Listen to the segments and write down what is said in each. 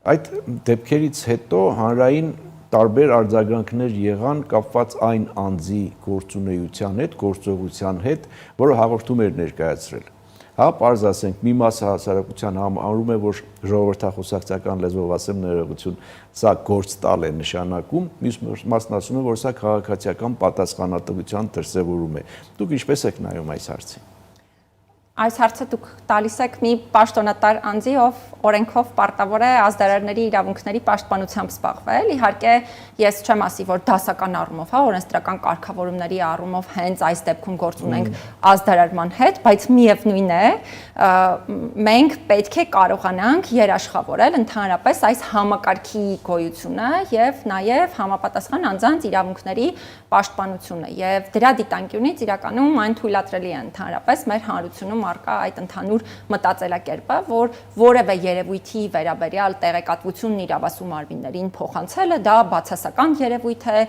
Այդ դեպքերից հետո հանրային տարբեր արձագանքներ եղան կապված այն անձի գործունեության հետ, գործողության հետ, որը հաղորդում էր ներկայացրել։ Հա, պարզ ասենք, մի մասը հասարակության համարում է, որ ժողովրդախոսակցական լեզվով ասեմ ներողություն, սա գործ տալ է նշանակում, մյուս մասն ասում է, որ սա քաղաքացիական պատասխանատվության դրսևորում է։ Դուք ինչպես եք նայում այս հարցին։ Այս հարցը դուք տալիս եք մի պաշտոնատար անձի, ով օրենքով պարտավոր է ազդարարների իրավունքների պաշտպանությամբ զբաղվել։ Իհարկե, ես չեմ ասի, որ դասական առումով, հա, օրենսդրական կարգավորումների առումով հենց այս դեպքում գործ ունենք ազդարարման հետ, բայց միևնույն է, մենք պետք է կարողանանք երաշխավորել ընդհանրապես այս համակարգի գոյությունը եւ նաեւ համապատասխան անձանց իրավունքների պաշտպանությունը եւ դրա դիտանկյունից իրականում այն թույլատրելի է ընդհանրապես մեր հանրությունում արկա այդ ընդհանուր մտածելակերպը, որ որևէ երևույթի վերաբերյալ տեղեկատվությունն իրավասու մարմիններին փոխանցելը դա բացասական երևույթ է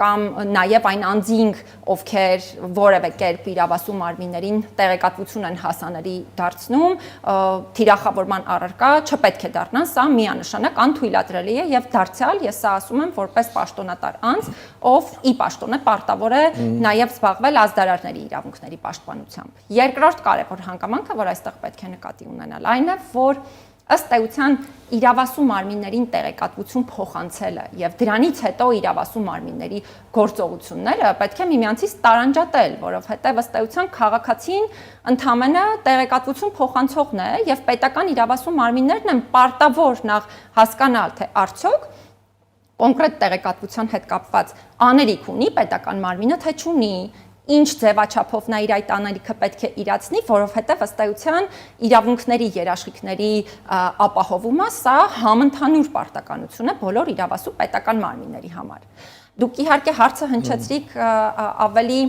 կամ նաև այն անձինք, ովքեր որևէ կերպ իրավասու մարմիններին տեղեկատվություն են հասանելի դարձնում, թիրախավորման առարկա չպետք է դառնան, սա միանշանակ անթույլատրելի է եւ դարձյալ ես սա ասում եմ որպես պաշտոնատար անձ, ով ի պաշտոն է պարտավոր է նաև զբաղվել ազդարարների իրավունքների պաշտպանությամբ։ Երկրորդ կարևոր հանգամանքը, որ այստեղ պետք է նկատի ունենալ, այն է, որ ըստ էության իրավասու մարմիններին տեղեկատվություն փոխանցելը եւ դրանից հետո իրավասու մարմինների գործողությունները պետք է միմյանցից տարանջատել, որովհետեւ ըստ էության քաղաքացին ընդամենը տեղեկատվություն փոխանցողն է եւ պետական իրավասու մարմիններն են պարտավոր նախ հասկանալ, թե արդյոք կոնկրետ տեղեկատվության հետ կապված աներիք ունի պետական մարմինը, թե չունի, ինչ ձևաչափով նա իր այդ անելիքը պետք է իրացնի, որովհետև ըստ էության իրավունքների երաշխիքների ապահովումը սա համընդհանուր պարտականություն է բոլոր իրավասու պետական մարմինների համար։ Դուք իհարկե հարցը հնչեցրիք ավելի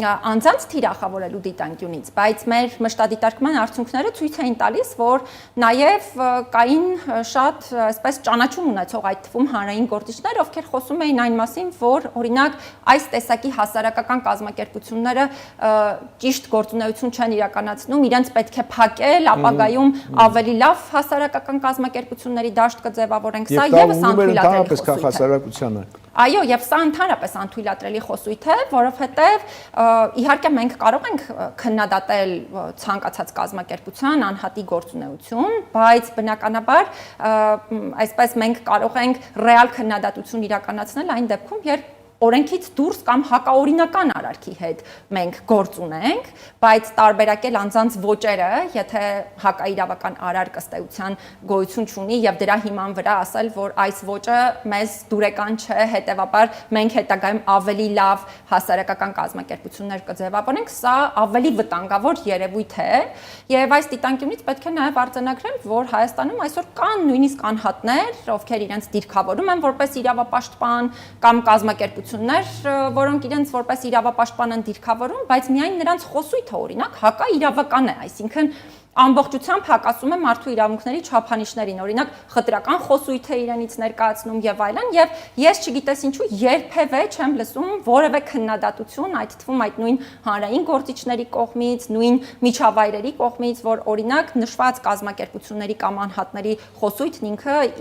անձանց թիրախավորելու դիտանկյունից, բայց մեր մշտադիտարկման արդյունքները ցույց էին տալիս, որ նաև կային շատ այսպես ճանաչում ունեցող այդ թվում հանրային գործիչներ, ովքեր խոսում էին այն մասին, որ օրինակ այս տեսակի հասարակական կազմակերպությունները ճիշտ գործունեություն չեն իրականացնում, իրենց պետք է փակել, ապագայում ավելի լավ հասարակական կազմակերպությունների դաշտ կձևավորենք, սա եւս անթույլատրելի խոսույթ է։ Այո, եւ սա ընդհանրապես անթույլատրելի խոսույթ է, որովհետեւ իհարկե մենք կարող ենք քննադատել ցանկացած կազմակերպության անհատի գործունեություն, բայց բնականաբար այսպես մենք կարող ենք ռեալ քննադատություն իրականացնել այն դեպքում, երբ օրենքից դուրս կամ հակաօրինական արարքի հետ մենք գործ ունենք, բայց տարբերակել անձանց ոճերը, եթե հակաիրավական արարք ըստ էության գոյություն չունի եւ դրա հիման վրա ասել, որ այս ոճը մեզ դուրեկան չէ, հետեւաբար մենք հետագայում ավելի լավ հասարակական կազմակերպություններ կձևավորենք, սա ավելի վտանգավոր երևույթ է եւ այս դիտանկյունից պետք է նաեւ արձանագրել, որ Հայաստանում այսօր կան նույնիսկ անհատներ, ովքեր իրենց դիրքավորում են որպես իրավապաշտպան կամ կազմակերպություն որոնք իրենց որպես իրավապաշտպան են դիրքավորում, բայց միայն նրանց խոսույթը օրինակ հակաիրավական է, այսինքն ամբողջությամբ հակասում է մարդու իրավունքների չափանիշներին, օրինակ խտրական խոսույթ է իրենից ներկայացնում եւ այլն, եւ ես չգիտես ինչու երբևէ չեմ լսում որևէ քննադատություն, այդ թվում այդ նույն հանրային գործիչների կողմից, նույն միջավայրերի կողմից, որ օրինակ նշված կազմակերպությունների կամ անհատների խոսույթն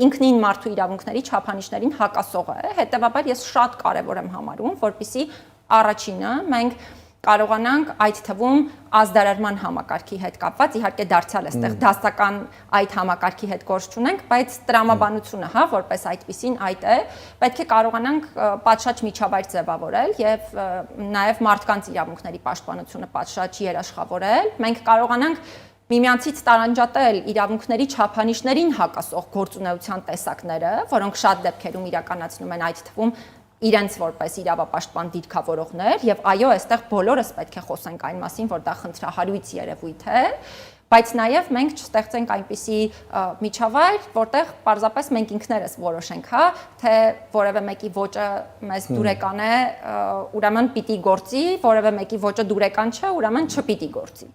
ինքնին մարդու իրավունքների չափանիշներին հակասող է, հետեւաբար ես շատ կարեւոր եմ համարում, որպեսզի առաջինը մենք կարողանանք այդ թվում ազդարարման համակարգի հետ կապված, իհարկե դարձյալ էստեղ դասական այդ համակարգի հետ գործ չունենք, բայց տրամաբանությունը, հա, որպես այդպիսին այդ է, պետք է կարողանանք պատշաճ միջավայր ձևավորել եւ նաեւ մարդկանց իրավունքների պաշտպանությունը պատշաճ երաշխավորել։ Մենք կարողանանք միմյանցից տարանջատել իրավունքների չափանիշներին հակասող գործունեության տեսակները, որոնք շատ դեպքերում իրականացնում են այդ թվում իրենց որպես իրավապաշտպան դիրքավորողներ եւ այո, այստեղ բոլորս պետք է խոսենք այն մասին, որ դա խնդրահարույց երևույթ է, բայց նաեւ մենք չստեղծենք այնպիսի միջավայր, որտեղ պարզապես մենք ինքներս որոշենք, հա, թե որևէ մեկի ոճը մեզ դուրեկան է, ուրեմն պիտի գործի, որևէ մեկի ոճը դուրեկան չէ, ուրեմն չպիտի գործի։